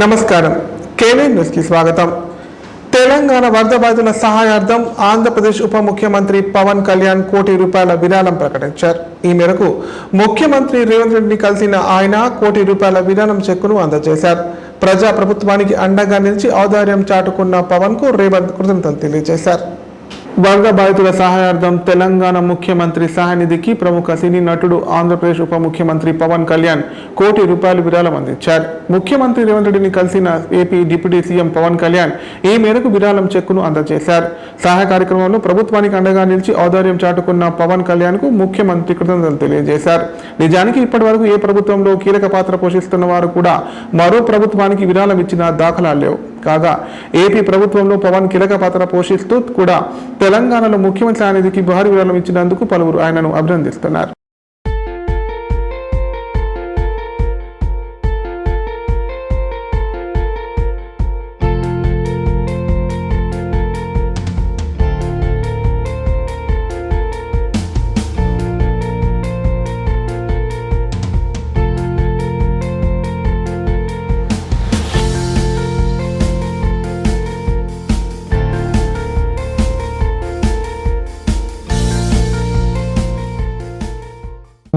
నమస్కారం కేవీఎన్ న్యూస్ కి స్వాగతం. తెలంగాణ వరద బాధితుల సహాయార్థం ఆంధ్రప్రదేశ్ ఉప ముఖ్యమంత్రి పవన్ కళ్యాణ్ ₹1 కోటి విరాళం ప్రకటించారు. ఈ మేరకు ముఖ్యమంత్రి రేవంత్ రెడ్డిని కలిసిన ఆయన ₹1 కోటి విరాళం చెక్కును అందజేశారు. ప్రజా ప్రభుత్వానికి అండగా నిలిచి ఔదార్యం చాటుకున్న పవన్ కు రేవంత్ కృతజ్ఞతలు తెలియజేశారు. వరద బాధితుల సహాయార్థం తెలంగాణ ముఖ్యమంత్రి సహాయ నిధికి ప్రముఖ సినీ నటుడు ఆంధ్రప్రదేశ్ ఉప ముఖ్యమంత్రి పవన్ కళ్యాణ్ ₹1 కోటి విరాళం అందించారు. ముఖ్యమంత్రి రేవంత్ రెడ్డిని కలిసిన AP deputy CM Pawan Kalyan ఈ మేరకు విరాళం చెక్కును అందజేశారు. సహాయ కార్యక్రమంలో ప్రభుత్వానికి అండగా నిలిచి ఔదార్యం చాటుకున్న పవన్ కళ్యాణ్ కు ముఖ్యమంత్రి కృతజ్ఞతలు తెలియజేశారు. నిజానికి ఇప్పటి వరకు ఏ ప్రభుత్వంలో కీలక పాత్ర పోషిస్తున్న వారు కూడా మరో ప్రభుత్వానికి విరాళం ఇచ్చిన దాఖలాలు లేవు. కాగా ఏపీ ప్రభుత్వంలో పవన్ కీలక పాత్ర పోషిస్తూ కూడా తెలంగాణలో ముఖ్యమంత్రి సహాయ నిధికి భారీ విరాళం ఇచ్చినందుకు పలువురు ఆయనను అభినందిస్తున్నారు.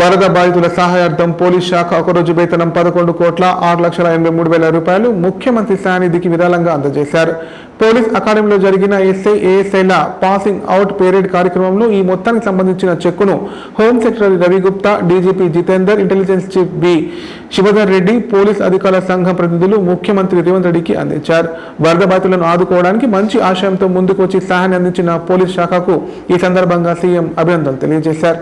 వరద బాధితుల సహాయార్థం పోలీస్ శాఖ ఒకరోజు వేతనం ₹11,06,83,000 ముఖ్యమంత్రి సహాయ నిధికి విరాళంగా అందజేశారు. పోలీస్ అకాడమీలో జరిగిన ఎస్ఐ ఏఎస్ఐల పాసింగ్ అవుట్ పేరేడ్ కార్యక్రమంలో ఈ మొత్తానికి సంబంధించిన చెక్కును home secretary Ravi Gupta, DGP Jitender, intelligence chief B Shivdhar Reddy, police అధికారుల సంఘం ప్రతినిధులు ముఖ్యమంత్రి రేవంత్ రెడ్డికి అందించారు. వరద బాధితులను ఆదుకోవడానికి మంచి ఆశయంతో ముందుకు వచ్చి సహాయాన్ని అందించిన పోలీస్ శాఖకు ఈ సందర్భంగా సీఎం అభినందనలు తెలియజేశారు.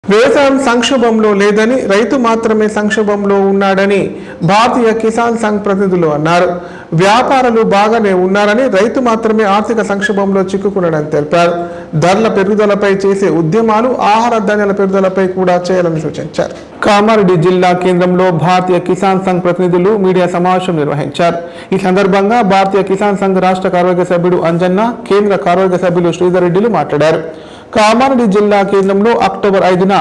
వ్యవసాయం సంక్షోభంలో లేదని, రైతు మాత్రమే సంక్షోభంలో ఉన్నాడని భారతీయ కిసాన్ సంఘ్ ప్రతినిధులు అన్నారు. వ్యాపారులు బాగానే ఉన్నారని, రైతు మాత్రమే ఆర్థిక సంక్షోభంలో చిక్కుకున్నాడని తెలిపారు. ధరల పెరుగుదలపై చేసే ఉద్యమాలు ఆహార ధాన్యాల పెరుగుదలపై కూడా చేయాలని సూచించారు. కామారెడ్డి జిల్లా కేంద్రంలో భారతీయ కిసాన్ సంఘ్ ప్రతినిధులు మీడియా సమావేశం నిర్వహించారు. ఈ సందర్భంగా భారతీయ కిసాన్ సంఘ్ రాష్ట్ర కార్యవర్గ సభ్యుడు అంజన్న, కేంద్ర కార్యవర్గ సభ్యులు శ్రీధర్ రెడ్డిలు మాట్లాడారు. కామారెడ్డి జిల్లా కేంద్రంలో అక్టోబర్ 5న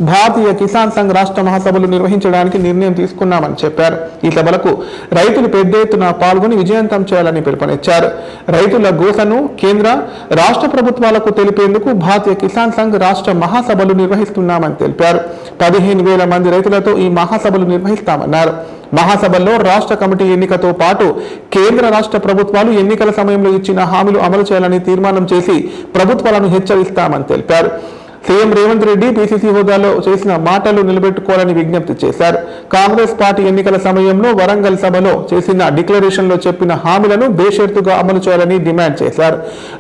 భారతీయ కిసాన్ సంఘ్ రాష్ట్ర మహాసభలు నిర్వహించడానికి నిర్ణయం తీసుకున్నామని చెప్పారు. ఈ సభలకు రైతులు పెద్ద ఎత్తున పాల్గొని విజయవంతం చేయాలని పిలుపునిచ్చారు. రైతుల గోసను కేంద్ర రాష్ట్ర ప్రభుత్వాలకు తెలిపేందుకు భారతీయ కిసాన్ సంఘ్ రాష్ట్ర మహాసభలు నిర్వహిస్తున్నామని తెలిపారు. 15,000 మంది రైతులతో ఈ మహాసభలు నిర్వహిస్తామన్నారు. మహాసభల్లో రాష్ట్ర కమిటీ ఎన్నికతో పాటు కేంద్ర రాష్ట్ర ప్రభుత్వాలు ఎన్నికల సమయంలో ఇచ్చిన హామీలు అమలు చేయాలని తీర్మానం చేసి ప్రభుత్వాలను హెచ్చరిస్తామని తెలిపారు. సీఎం రేవంత్ రెడ్డి పీసీసీ హోదాలో చేసిన మాటలు నిలబెట్టుకోవాలని విజ్ఞప్తి చేశారు. కాంగ్రెస్ పార్టీ ఎన్నికల సమయంలో వరంగల్ సభలో చేసిన డిక్లరేషన్ లో చెప్పిన హామీలను బేషరతుగా అమలు చేయాలని డిమాండ్ చేశారు.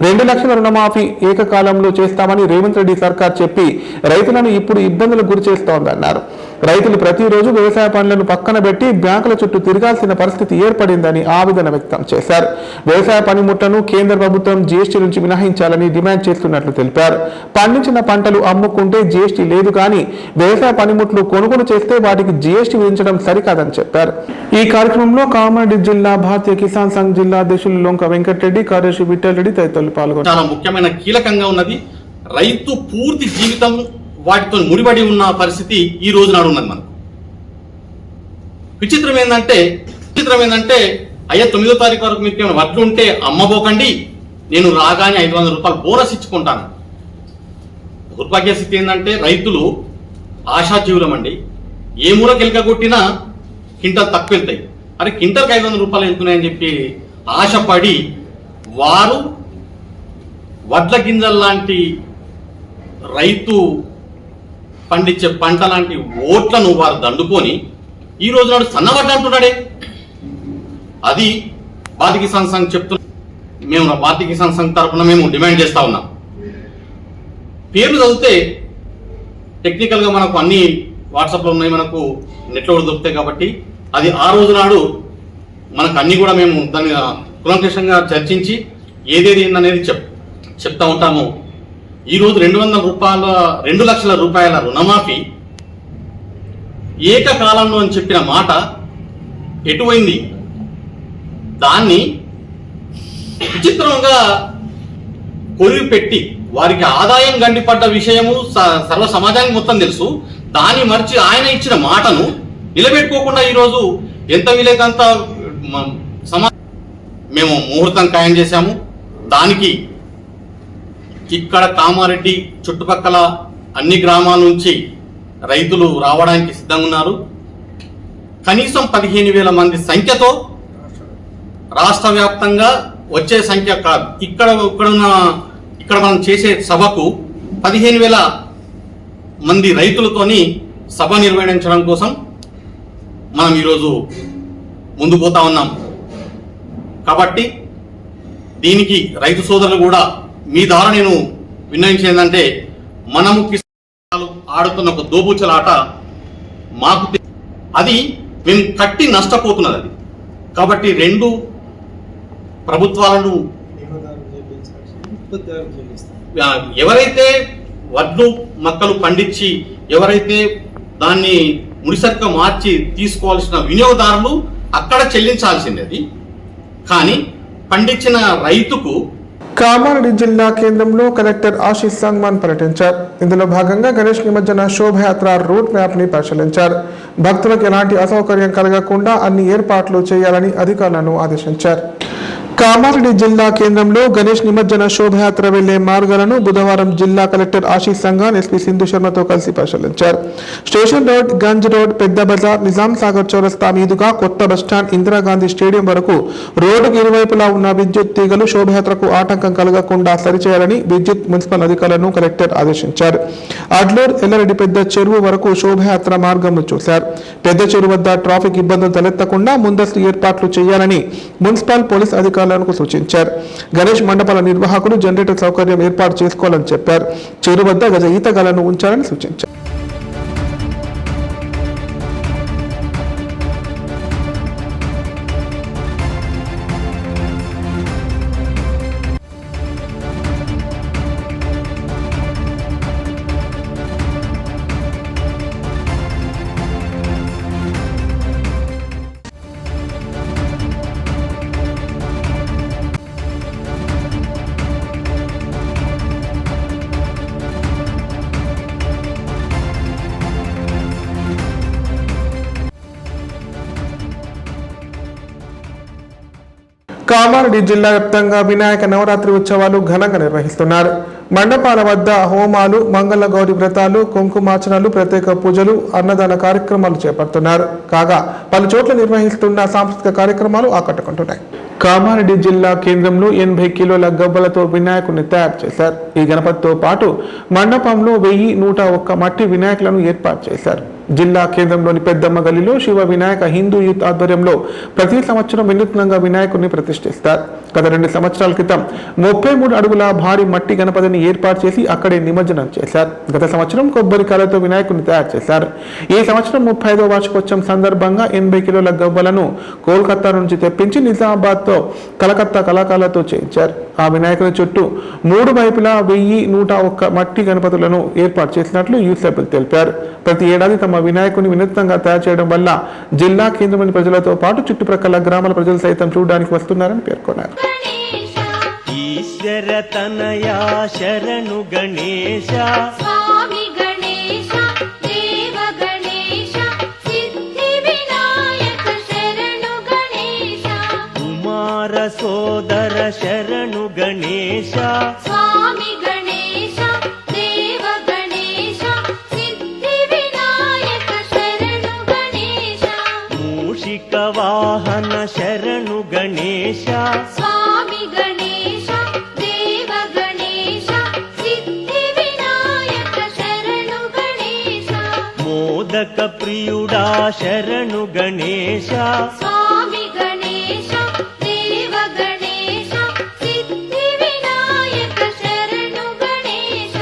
2 లక్షల రుణమాఫీ ఏకకాలంలో చేస్తామని రేవంత్ రెడ్డి సర్కార్ చెప్పి రైతులను ఇప్పుడు ఇబ్బందులకు గురి చేస్తోందన్నారు. రైతులు ప్రతిరోజు వ్యవసాయ పనులను పక్కన పెట్టి బ్యాంకుల చుట్టూ తిరగాల్సిన పరిస్థితి ఏర్పడిందని ఆవేదన వ్యక్తం చేశారు. వ్యవసాయ పనిముట్లను కేంద్ర ప్రభుత్వం జీఎస్టీ నుంచి మినహాయించాలని డిమాండ్ చేస్తున్నట్లు తెలిపారు. పండించిన పంటలు అమ్ముకుంటే జీఎస్టీ లేదు, కానీ వ్యవసాయ పనిముట్లు కొనుగోలు చేస్తే వాటికి జీఎస్టీ విధించడం సరికాదని చెప్పారు. ఈ కార్యక్రమంలో కామారెడ్డి జిల్లా భారతీయ కిసాన్ సంఘ్ జిల్లా అధ్యక్షులు లొంక వెంకటరెడ్డి, కార్యదర్శి విఠల్ రెడ్డి తదితరులు పాల్గొన్నారు. చాలా ముఖ్యమైన కీలకంగా ఉన్నది. రైతు పూర్తి జీవితం వాటితో ముడిపడి ఉన్న పరిస్థితి ఈ రోజు నాడు ఉన్నది. మనకు విచిత్రం ఏంటంటే అయ్యా 9వ తారీఖు వరకు మీకు వడ్లు ఉంటే అమ్మబోకండి, నేను రాగానే ₹500 బోనస్ ఇచ్చుకుంటాను. దౌర్భాగ్య స్థితి ఏంటంటే రైతులు ఆశాజీవులం అండి. ఏ మూలకి ఎలకగొట్టినా కింటల్ తక్కువ వెళ్తాయి. అరే కింటల్కి ₹500 వెళ్తున్నాయని చెప్పి ఆశపడి వారు వడ్ల గింజల లాంటి రైతు పండించే పంట లాంటి ఓట్లను వారు దండుకొని ఈ రోజు నాడు సన్నవడ్డ అంటున్నాడే. అది భారతీయ కిసాన్ సంఘ్ చెప్తున్నా. మేము భారతీయ కిసాన్ సంఘ్ తరఫున మేము డిమాండ్ చేస్తా ఉన్నాం. పేర్లు చదివితే టెక్నికల్గా మనకు అన్ని వాట్సాప్లో ఉన్నాయి, మనకు నెట్లో కూడా దొరుకుతాయి. కాబట్టి అది ఆ రోజు నాడు మనకు అన్నీ కూడా మేము దాన్ని కులంకషంగా చర్చించి ఏదేది ఏందనేది చెప్తా ఉంటాము. ఈరోజు 2 లక్షల రూపాయల రుణమాఫీ ఏకకాలంలో అని చెప్పిన మాట ఎటువైంది? దాన్ని విచిత్రంగా కొరివి పెట్టి వారికి ఆదాయం గండిపడ్డ విషయము సర్వ సమాజానికి మొత్తం తెలుసు. దాన్ని మర్చి ఆయన ఇచ్చిన మాటను నిలబెట్టుకోకుండా ఈరోజు ఎంత వీలైనంత మేము ముహూర్తం ఖాయం చేశాము. దానికి ఇక్కడ కామారెడ్డి చుట్టుపక్కల అన్ని గ్రామాల నుంచి రైతులు రావడానికి సిద్ధంగా ఉన్నారు. కనీసం 15,000 మంది సంఖ్యతో రాష్ట్ర వ్యాప్తంగా వచ్చే సంఖ్య కాదు. ఇక్కడ మనం చేసే సభకు 15,000 మంది రైతులతోని సభ నిర్వహించడం కోసం మనం ఈరోజు ముందు పోతా ఉన్నాం. కాబట్టి దీనికి రైతు సోదరులు కూడా మీ ద్వారా నేను విన్నవించేది ఏంటంటే, మనము కిసాన్లు ఆడుతున్న ఒక దోబూచలాట మాకు అది మేము కట్టి నష్టపోతున్నది అది. కాబట్టి 2 ప్రభుత్వాలను ఎవరైతే వడ్లు మక్కలు పండించి ఎవరైతే దాన్ని ముడిసరుకు మార్చి తీసుకోవాల్సిన వినియోగదారులు అక్కడ చెల్లించాల్సింది. కానీ పండించిన రైతుకు కామారెడ్డి జిల్లా కేంద్రంలో కలెక్టర్ ఆశీష్ సంగ్మాన్ పర్యటించారు. ఇందులో భాగంగా గణేష్ నిమజ్జన శోభయాత్ర రూట్ మ్యాప్ ని పరిశీలించారు. భక్తులకు ఎలాంటి అసౌకర్యం కలగకుండా అన్ని ఏర్పాట్లు చేయాలని అధికారులను ఆదేశించారు. కామారెడ్డి జిల్లా కేంద్రంలో గణేష్ నిమజ్జన శోభయాత్ర వెళ్లే మార్గాలను బుధవారం జిల్లా కలెక్టర్ ఆశీష్ సంఘాన్ ఎస్పీ సింధు శర్మతో కలిసి పరిశీలించారు. స్టేషన్ రోడ్, గంజ్ రోడ్, పెద్ద బజార్, నిజాం సాగర్ చౌరస్తా మీదుగా కొత్త బస్టాండ్, ఇందిరాగాంధీ స్టేడియం వరకు రోడ్డుకు ఇరువైపులా ఉన్న విద్యుత్ తీగలు శోభయాత్రకు ఆటంకం కలగకుండా సరిచేయాలని విద్యుత్ మున్సిపల్ అధికారులను కలెక్టర్ ఆదేశించారు. అడ్లూర్, ఎల్లారెడ్డి పెద్ద చెరువు వరకు శోభయాత్ర మార్గంను చూశారు. పెద్ద చెరువు వద్ద ట్రాఫిక్ ఇబ్బందులు తలెత్తకుండా ముందస్తు ఏర్పాట్లు చేయాలని మున్సిపల్ పోలీస్ అధికారులు సూచించారు. గణేష్ మండపాల నిర్వాహకులు జనరేటర్ సౌకర్యం ఏర్పాటు చేసుకోవాలని చెప్పారు. చెరువు వద్ద గజ ఈతగాలను ఉంచాలని సూచించారు. కామారెడ్డి జిల్లా వ్యాప్తంగా వినాయక నవరాత్రి ఉత్సవాలు ఘనంగా నిర్వహిస్తున్నారు. మండపాల వద్ద హోమాలు, మంగళ గౌరి వ్రతాలు, కుంకుమార్చనలు, ప్రత్యేక పూజలు, అన్నదాన కార్యక్రమాలు చేపడుతున్నారు. కాగా పలు చోట్ల నిర్వహిస్తున్న సాంస్కృతిక కార్యక్రమాలు ఆకట్టుకుంటున్నాయి. కామారెడ్డి జిల్లా కేంద్రంలో 80 కిలోల గవ్వలతో వినాయకుడిని తయారు చేశారు. ఈ గణపతితో పాటు మండపంలో 1101 మట్టి వినాయకులను ఏర్పాటు చేశారు. జిల్లా కేంద్రంలోని పెద్దమ్మ గల్లీలో శివ వినాయక హిందూ యూత్ ఆధ్వర్యంలో ప్రతి సంవత్సరం వినూత్నంగా వినాయకుడిని ప్రతిష్ఠిస్తారు. గత 2 సంవత్సరాల క్రితం 33 అడుగుల భారీ మట్టి గణపతిని ఏర్పాటు చేసి అక్కడే నిమజ్జనం చేశారు. గత సంవత్సరం కొబ్బరికాయలతో వినాయకుడిని తయారు చేశారు. ఈ సంవత్సరం 35వ వార్షికోత్సవం సందర్భంగా 80 కిలోల గవ్వలను కోల్కతా నుంచి తెప్పించి నిజామాబాద్తో కలకత్తా కళాకారులతో చేయించారు. ఆ వినాయకుని చుట్టూ 3 వైపులా 1101 మట్టి గణపతులను ఏర్పాటు చేసినట్లు యూత్ సభ్యులు తెలిపారు. ప్రతి ఏడాది తమ వినాయకుని వినూత్నంగా తయారు చేయడం వల్ల జిల్లా కేంద్రంలోని ప్రజలతో పాటు చుట్టుప్రక్కల గ్రామాల ప్రజలు సైతం చూడడానికి వస్తున్నారని పేర్కొన్నారు. ఈశ్వర తనయా శరణు గణేశ స్వామి గణేశ దేవ గణేశ సిద్ధి వినాయక శరణు గణేశ కుమార సోదర శరణు గణేశ స్వామి గణేశ దేవ గణేశ సిద్ధి వినాయక శరణు గణేశ మూషిక వాహన శరణు గణేశ స్వామి గణేశ దేవ గణేశ సిద్ధి వినాయక శరణు గణేశ మోదక ప్రియుడా శరణు గణేశ స్వామి గణేశ దేవ గణేశ సిద్ధి వినాయక శరణు గణేశ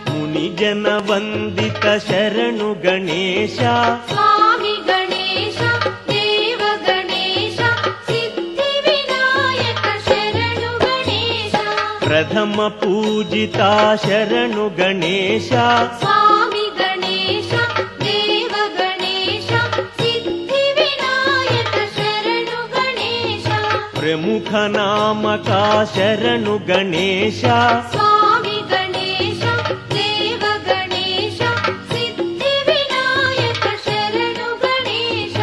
ముని జన వందిత శరణు గణేశ స్వామి గణేశ దేవ గణేశ సిద్ధి వినాయక శరణు గణేశ ప్రథమ పూజిత శరణు గణేశ స్వామి గణేశ దేవ గణేశ సిద్ధి వినాయక శరణు గణేశ ప్రముఖ నామక శరణు గణేశ స్వామి గణేశ దేవ గణేశ సిద్ధి వినాయక శరణు గణేశ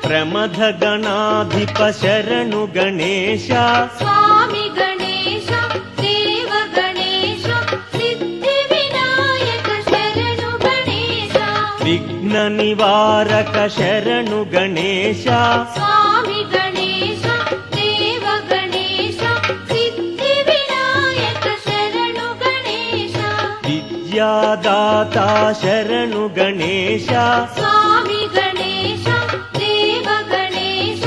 ప్రమథ గణాధిప శరణు గణేశ స్వామి గణేశ దేవ గణేశ సిద్ధి వినాయక శరణు గణేశ విఘ్న నివారక శరణు గణేశ స్వామి గణేశ దేవ గణేశ సిద్ధి వినాయక శరణు గణేశ విద్యాదాత శరణు గణేశ స్వామి గణేశ దేవ గణేశ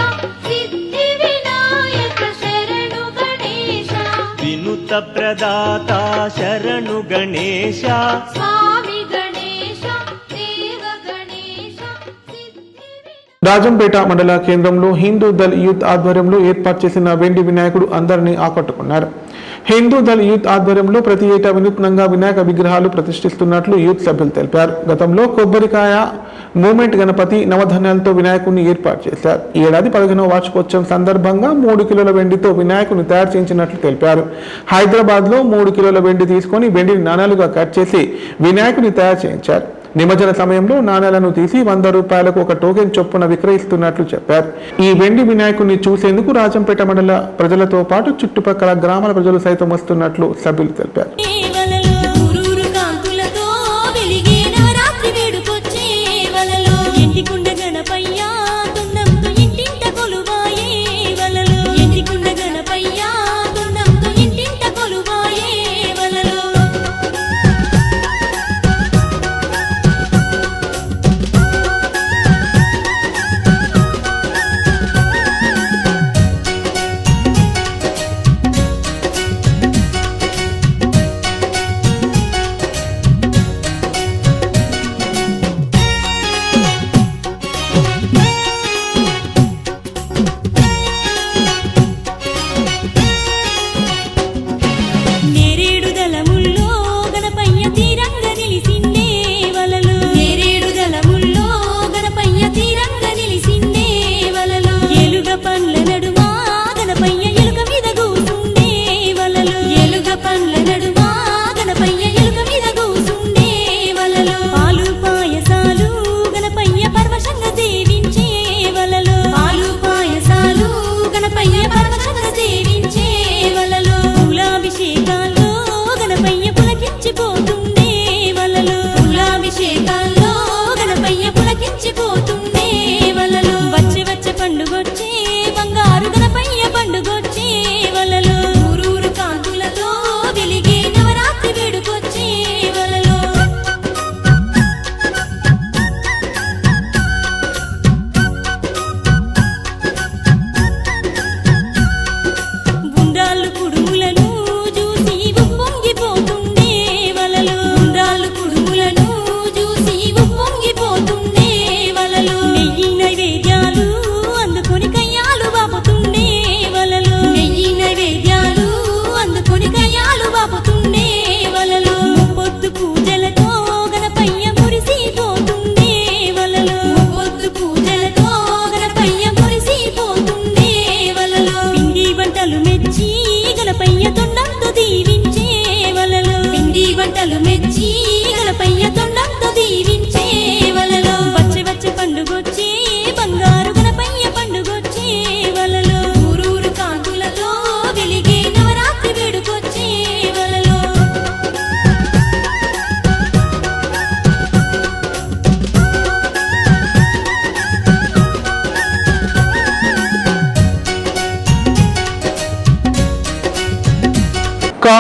సిద్ధి వినాయక శరణు గణేశ వినుత ప్రదాత శరణు గణేశ స్వామి గణేశ దేవ గణేశ సిద్ధి రాజంపేట మండల కేంద్రంలో హిందూ దళ్ యూత్ ఆధ్వర్యంలో ఏర్పాటు చేసిన వెండి వినాయకుడు అందరినీ ఆకట్టుకున్నారు. హిందూ దళ్ యూత్ ఆధ్వర్యంలో ప్రతి ఏటా వినూత్నంగా వినాయక విగ్రహాలు ప్రతిష్ఠిస్తున్నట్లు యూత్ సభ్యులు తెలిపారు. గతంలో కొబ్బరికాయ మూమెంట్ గణపతి నవధాన్యాలతో వినాయకుడిని ఏర్పాటు చేశారు. ఈ ఏడాది 15వ వార్షికోత్సవం సందర్భంగా 3 కిలోల వెండితో వినాయకుడిని తయారు చేయించినట్లు తెలిపారు. హైదరాబాద్ లో 3 కిలోల వెండి తీసుకొని వెండిని నాణాలుగా కట్ చేసి వినాయకుడిని తయారు చేయించారు. నిమజ్జన సమయంలో నాణేలను తీసి 100 రూపాయలకు ఒక టోకెన్ చొప్పున విక్రయిస్తున్నట్లు చెప్పారు. ఈ వెండి వినాయకుడిని చూసేందుకు రాజంపేట మండల ప్రజలతో పాటు చుట్టుపక్కల గ్రామాల ప్రజలు సైతం వస్తున్నట్లు సభ్యులు తెలిపారు. వలలో ఊరూరు కాంతులతో వెలిగే నవరాత్రి వేడుకొచ్చే వలలో ఎంటికుండ గణపయ్య దున్నంతో ఇంటింట కొలువాయే వలలో ఎంటికుండ గణపయ్య దున్నంతో ఇంటింట కొలువాయే వలలో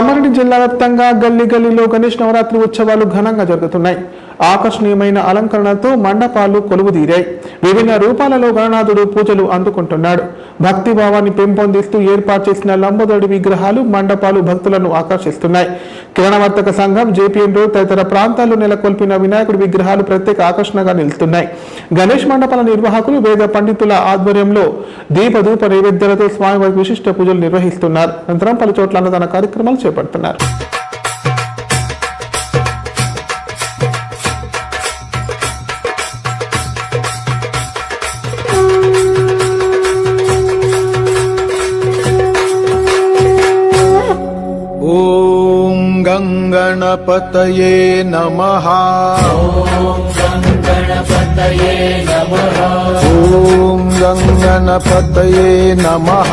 కామారెడ్డి జిల్లా వ్యాప్తంగా గల్లీ గల్లీలో గణేష్ నవరాత్రి ఉత్సవాలు ఘనంగా జరుగుతున్నాయి. ఆకర్షణీయమైన అలంకరణతో మండపాలు కొలువుదీరాయి. విభిన్న రూపాలలో గణనాథుడు పూజలు అందుకుంటున్నాడు. భక్తి భావాన్ని పెంపొందిస్తూ ఏర్పాటు చేసిన లంబోదరుడి విగ్రహాలు, మండపాలు భక్తులను ఆకర్షిస్తున్నాయి. కిరణవర్తక సంఘం, జేపీఎన్ రోడ్ తదితర ప్రాంతాల్లో నెలకొల్పిన వినాయకుడి విగ్రహాలు ప్రత్యేక ఆకర్షణగా నిలుస్తున్నాయి. గణేష్ మండపాల నిర్వాహకులు వేద పండితుల ఆధ్వర్యంలో దీపధూప నైవేద్యాలతో స్వామివారికి విశిష్ట పూజలు నిర్వహిస్తున్నారు. అనంతరం పలు చోట్ల అన్నదాన కార్యక్రమాలు చేపడుతున్నారు. ఓం గంగణపతయే నమః. ఓం గంగణపతయే నమః. ఓం గంగణపతయే నమః.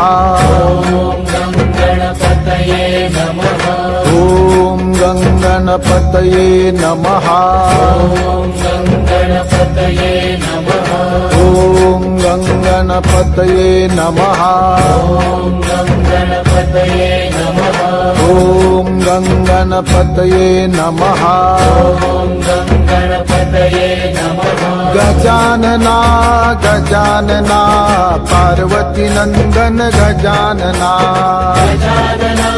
ఓం గంగణపతయే నమః. ఓం గంగణపతయే నమః. ఓం గంగణపతయే నమః. ఓం గంగణపతయే నమః. ఓం గంగణపతయే నమః. ఓం గంగణపతయే నమః. ఓం గంగణపతయే నమః. గజాననా గజాననా పార్వతీ నందన గజాననా. గజాననా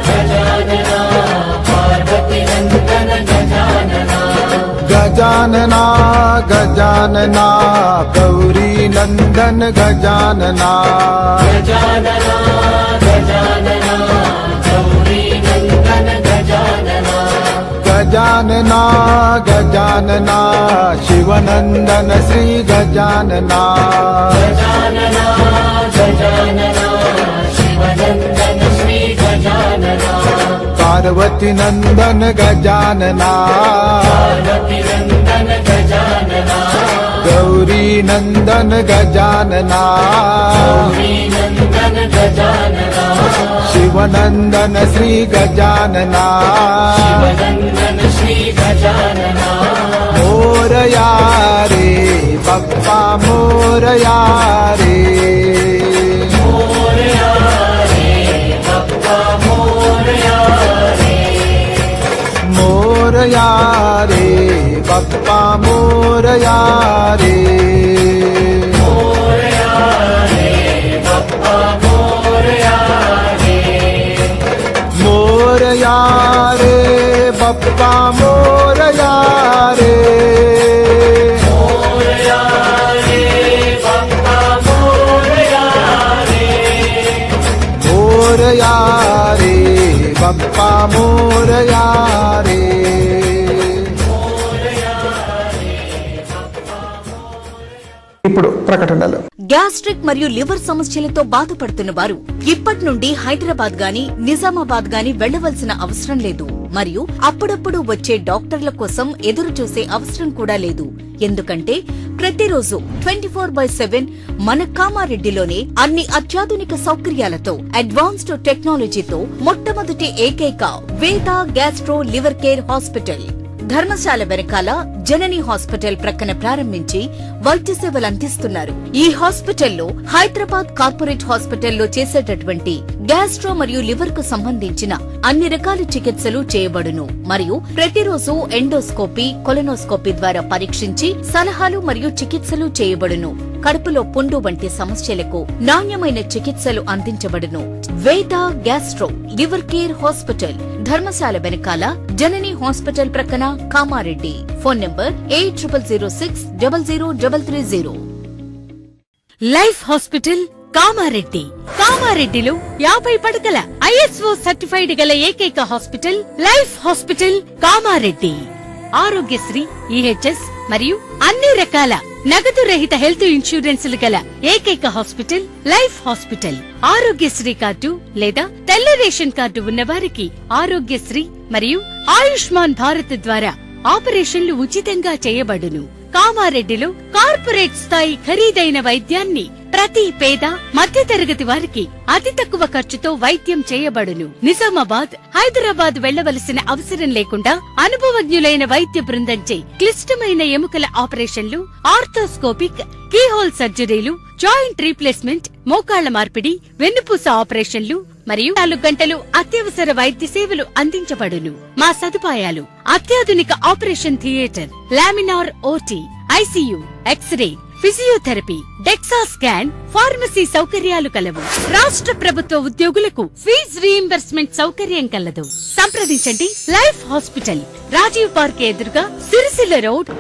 గజాననా పార్వతీ నందన గజాననా. గజాననా గజాననా గౌరీ నందన గజాననా. గజాననా గజాననా గౌరీ నందన గజాననా. గజాననా గజాననా శివనందన శ్రీ గజాననా. గజాననా గజాననా శివనందన శ్రీ గజాననా. పార్వతీ నందన గజాననా. పార్వతీ నందన గజాననా. గౌరీ నందన గజాననా. గౌరీ నందన గజాననా. శివనందన శ్రీ గజాననా. శివనందన శ్రీ గజాననా. మోరయా రే బప్పా మోరయా రే. మోరయా రే బప్పా మోరయా రే. మోరయా రే బప్పా మోరయా రే. మోరయా రే బప్పా మోరయా రే. మోరయా రే బప్పా మోరయా రే. మోరయా రే బప్పా మోరయా రే. మోరయా రే బప్పా మోరయా రే. ఇప్పుడు ప్రకటనలు. గ్యాస్ట్రిక్ మరియు లివర్ సమస్యలతో బాధపడుతున్న వారు ఇప్పటి నుండి హైదరాబాద్ గాని నిజామాబాద్ గాని వెళ్లవలసిన అవసరం లేదు. మరియు అప్పుడప్పుడు వచ్చే డాక్టర్ల కోసం ఎదురు చూసే అవసరం కూడా లేదు. ఎందుకంటే ప్రతిరోజు 24/7 మన కామారెడ్డిలోనే అన్ని అత్యాధునిక సౌకర్యాలతో అడ్వాన్స్డ్ టెక్నాలజీతో మొట్టమొదటి ఏకైక వేద gastro liver care hospital Dharamshala వెనకాల జనని హాస్పిటల్ ప్రక్కన ప్రారంభించి వైద్య సేవలు అందిస్తున్నారు. ఈ హాస్పిటల్లో హైదరాబాద్ కార్పొరేట్ హాస్పిటల్లో చేసేటటువంటి గ్యాస్ట్రో మరియు లివర్ కు సంబంధించిన అన్ని రకాల చికిత్సలు చేయబడును. మరియు ప్రతిరోజు ఎండోస్కోపీ, కొలనోస్కోపీ ద్వారా పరీక్షించి సలహాలు మరియు చికిత్సలు చేయబడును. కడుపులో పుండు వంటి సమస్యలకు నాణ్యమైన చికిత్సలు అందించబడును. వేద gastro liver care hospital Dharamshala వెనకాల జనని హాస్పిటల్ ప్రక్కన Kamareddy. Phone number 8006000330. Life hospital Kamareddy. కామారెడ్డిలో 50 పడకల ISO సర్టిఫైడ్ గల ఏకైక hospital life hospital Kamareddy. Aarogyasri, EHS మరియు అన్ని రకాల నగదు రహిత హెల్త్ ఇన్సూరెన్సులు గల ఏకైక hospital life hospital. Aarogyasri card లేదా తెల్ల రేషన్ కార్డు ఉన్నవారికి ఆరోగ్యశ్రీ మరియు ఆయుష్మాన్ భారత్ ద్వారా ఆపరేషన్లు ఉచితంగా చేయబడును. కామారెడ్డిలో కార్పొరేట్ స్థాయి ఖరీదైన వైద్యాన్ని ప్రతి పేద మధ్యతరగతి వారికి అతి తక్కువ ఖర్చుతో వైద్యం చేయబడును. నిజామాబాద్, హైదరాబాద్ వెళ్లవలసిన అవసరం లేకుండా అనుభవజ్ఞులైన వైద్య బృందంచే క్లిష్టమైన ఎముకల ఆపరేషన్లు, ఆర్థోస్కోపిక్, కీహోల్ సర్జరీలు, జాయింట్ రీప్లేస్మెంట్, మోకాళ్ల మార్పిడి, వెన్నుపూస ఆపరేషన్లు మరియు 4 గంటలు అత్యవసర వైద్య సేవలు అందించబడును. మా సదుపాయాలు: అత్యాధునిక operation theatre, laminar OT, ICU, X ray, physiotherapy, DEXA scan, pharmacy సౌకర్యాలు కలవు. రాష్ట్ర ప్రభుత్వ ఉద్యోగులకు ఫీజు రీయింబర్స్మెంట్ సౌకర్యం కలదు. సంప్రదించండి. లైఫ్ హాస్పిటల్, రాజీవ్ పార్క్ ఎదురుగా, సిరిసిల్ల రోడ్.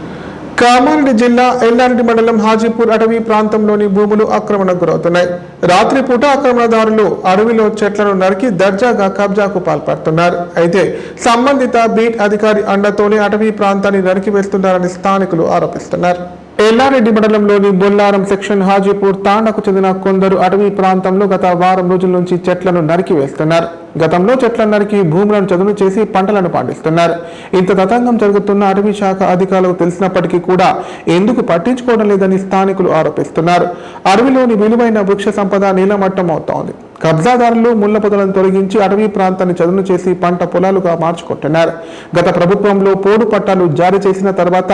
కామారెడ్డి జిల్లా ఎల్లారెడ్డి మండలం హాజీపూర్ అటవీ ప్రాంతంలోని భూములు ఆక్రమణకు గురవుతున్నాయి. రాత్రిపూట ఆక్రమణదారులు అడవిలో చెట్లను నరికి దర్జాగా కబ్జాకు పాల్పడుతున్నారు. అయితే సంబంధిత బీట్ అధికారి అండతోనే అటవీ ప్రాంతాన్ని నరికివేస్తున్నారని స్థానికులు ఆరోపిస్తున్నారు. ఎల్లారెడ్డి మండలంలోని బొల్లారం సెక్షన్ హాజీపూర్ తాండాకు చెందిన కొందరు అటవీ ప్రాంతంలో గత వారం రోజుల నుంచి చెట్లను నరికివేస్తున్నారు. గతంలో చెట్లను నరికి భూములను చదును చేసి పంటలను పండిస్తున్నారు. ఇంత తతంగం జరుగుతున్న అటవీ శాఖ అధికారులకు తెలిసినప్పటికీ కూడా ఎందుకు పట్టించుకోవడం లేదని స్థానికులు ఆరోపిస్తున్నారు. అడవిలోని విలువైన వృక్ష సంపద నీలమట్టం అవుతోంది. కబ్జాదారులు ముళ్ల పొదలను తొలగించి అటవీ ప్రాంతాన్ని చదును చేసి పంట పొలాలుగా మార్చుకుంటున్నారు. గత ప్రభుత్వంలో పోడు పట్టాలు జారీ చేసిన తర్వాత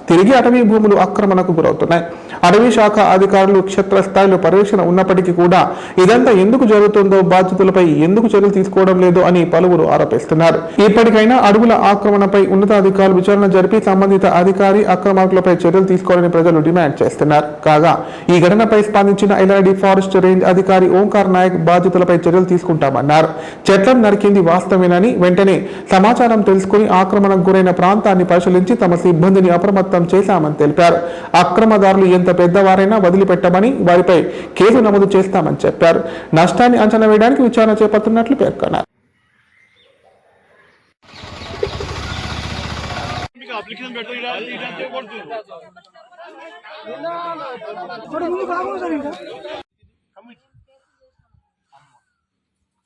తిరిగి అటవీ భూములు ఆక్రమణకు గురవుతున్నాయి. అటవీ శాఖ అధికారులు క్షేత్రస్థాయిలో పర్యవేక్షణ ఉన్నప్పటికీ కూడా ఇదంతా ఎందుకు జరుగుతుందో, బాధ్యతలపై ఎందుకు చర్యలు తీసుకోవడం లేదు అని పలువురు ఆరోపిస్తున్నారు. ఇప్పటికైనా అడవుల ఆక్రమణపై ఉన్నతాధికారులు విచారణ జరిపి సంబంధిత అధికారి అక్రమార్కులపై చర్యలు తీసుకోవాలని ప్రజలు డిమాండ్ చేస్తున్నారు. కాగా ఈ ఘటనపై స్పందించిన ఎల్లారెడ్డి ఫారెస్ట్ రేంజ్ అధికారి ఓంకార్ నాయక్ బాధ్యతలపై చర్యలు తీసుకుంటామన్నారు. చెట్లను నరికింది వాస్తవేనని, వెంటనే సమాచారం తెలుసుకుని ఆక్రమణకు గురైన ప్రాంతాన్ని పరిశీలించి తమ సిబ్బందిని అప్రమత్తం చేశామని తెలిపారు. అక్రమదారులు ఎంత పెద్దవారైనా వదిలిపెట్టమని, వారిపై కేసు నమోదు చేస్తామని చెప్పారు. నష్టాన్ని అంచనా వేయడానికి విచారణ చేపడుతున్నట్లు పేర్కొన్నారు.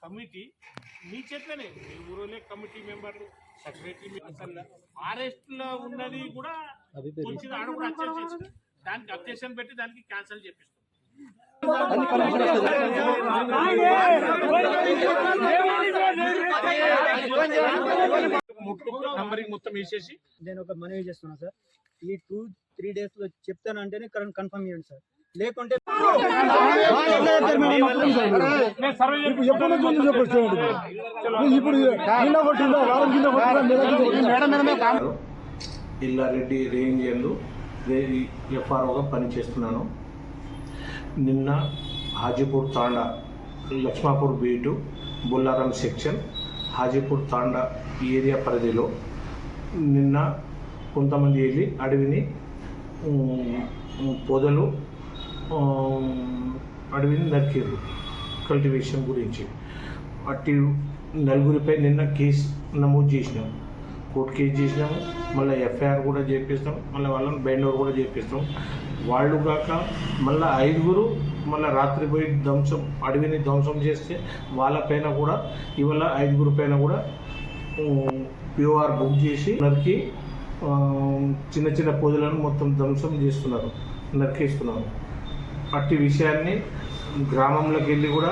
కమిటీ మీ చేతనే, మీ ఊరిలో కమిటీ మెంబర్లు, సెక్రటరీ, ఫారెస్ట్ లో ఉన్నది కూడా కొంచెం ఆడ కూడా దానికి అబ్జెక్షన్ పెట్టి దానికి క్యాన్సిల్ చేపిస్తాం. నంబరింగ్ మొత్తం వేసేసి నేను ఒక మనవి చేస్తున్నా సార్. ఈ 2-3 days లో చెప్తానంటేనే కన్ఫర్మ్ చేయండి సార్. లేకుంటే ఎల్లారెడ్డి రేంజ్ ఎందు ఎఫ్ఆర్ఓగా పనిచేస్తున్నాను. నిన్న హాజీపూర్ తాండా, లక్ష్మాపూర్ బీటు, బొల్లారం సెక్షన్, హాజీపూర్ తాండా ఈ ఏరియా పరిధిలో నిన్న కొంతమంది వెళ్ళి అడవిని పొదలు అడవిని నరికారు కల్టివేషన్ గురించి. అట్టి నలుగురిపై నిన్న కేసు నమోదు చేసినాము, కోర్టు కేసు చేసినాము, మళ్ళీ ఎఫ్ఐఆర్ కూడా చేపిస్తాం, మళ్ళీ వాళ్ళని బైండ్ ఓవర్ కూడా చేపిస్తాం. వాళ్ళు కాక మళ్ళీ 5 మళ్ళీ రాత్రి పోయి అడవిని ధ్వంసం చేస్తే వాళ్ళపైన కూడా ఇవాళ 5 పైన కూడా ప్యూఆర్ బుక్ చేసి నరికి చిన్న చిన్న పొదలను మొత్తం ధ్వంసం చేస్తున్నారు, నరికేస్తున్నారు. అట్టి విషయాన్ని గ్రామంలోకి వెళ్ళి కూడా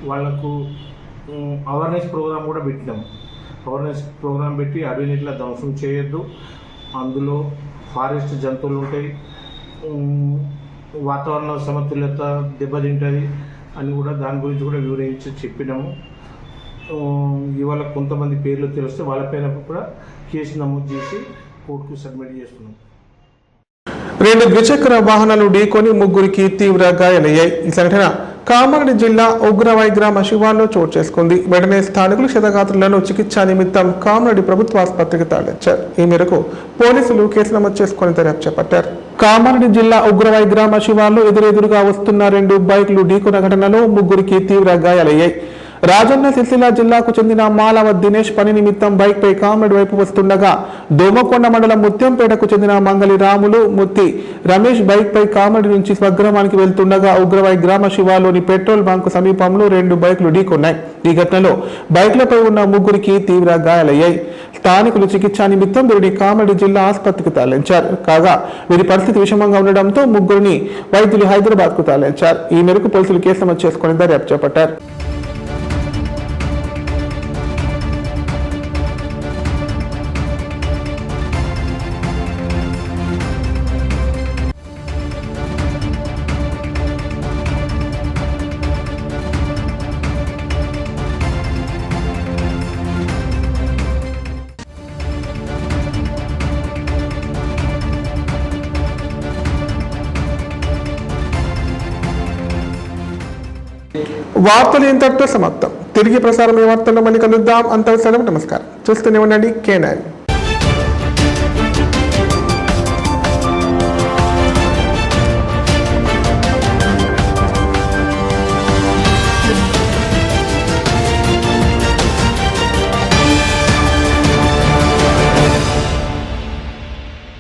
వాళ్ళకు అవేర్నెస్ ప్రోగ్రామ్ కూడా పెట్టినాము. అవేర్నెస్ ప్రోగ్రామ్ పెట్టి అడవిని ఇట్లా ధ్వంసం చేయొద్దు, అందులో ఫారెస్ట్ జంతువులు ఉంటాయి, వాతావరణ సమతుల్యత దెబ్బతింటుంది అని కూడా దాని గురించి కూడా వివరించి చెప్పినాము. ఇవాళ కొంతమంది పేర్లు తెలిస్తే వాళ్ళపైన కూడా కేసు నమోదు చేసి కోర్టుకు సబ్మిట్ చేస్తున్నాం. 2 ద్విచక్ర వాహనాలు ఢీకొని 3 తీవ్ర గాయాలయ్యాయి. ఈ సంఘటన కామారెడ్డి జిల్లా ఉగ్రవై గ్రామ శివార్లో చోటు చేసుకుంది. వెంటనే స్థానికులు క్షతగాత్రులను చికిత్స నిమిత్తం కామారెడ్డి ప్రభుత్వ ఆసుపత్రికి తరలించారు. ఈ మేరకు పోలీసులు కేసు నమోదు చేసుకుని దర్యాప్తు చేపట్టారు. కామారెడ్డి జిల్లా ఉగ్రవై గ్రామ శివార్లో ఎదురెదురుగా వస్తున్న 2 బైకులు ఢీకొన్న ఘటనలో 3 తీవ్ర గాయాలయ్యాయి. రాజన్న సిరిసిల్ల జిల్లాకు చెందిన మాలవ దినేష్ పని నిమిత్తం బైక్ పై కామారెడ్డి వైపు వస్తుండగా దోమకొండ మండలం ముత్యంపేటకు చెందిన మంగళి రాములు, ముత్తి రమేష్ బైక్ పై కామారెడ్డి నుంచి స్వగ్రామానికి వెళ్తుండగా ఉగ్రవై గ్రామ శివార్లోని పెట్రోల్ బంకు సమీపంలో 2 బైకులు ఢీకొన్నాయి. ఈ ఘటనలో బైక్లపై ఉన్న 3 తీవ్ర గాయాలయ్యాయి. స్థానికులు చికిత్స నిమిత్తం వీరిని కామారెడ్డి జిల్లా ఆసుపత్రికి తరలించారు. కాగా వీరి పరిస్థితి విషమంగా ఉండడంతో ముగ్గురిని వైద్యులు హైదరాబాద్ కు తరలించారు. ఈ మేరకు పోలీసులు కేసు నమోదు చేసుకుని దర్యాప్తు చేపట్టారు. వార్తలు ఇంతటితో సమాప్తం. తిరిగి ప్రసారమైన వార్తల్లో మళ్ళీ కలుద్దాం. అంతవరకు సెలవు. నమస్కారం. చూస్తూనే ఉండండి K9.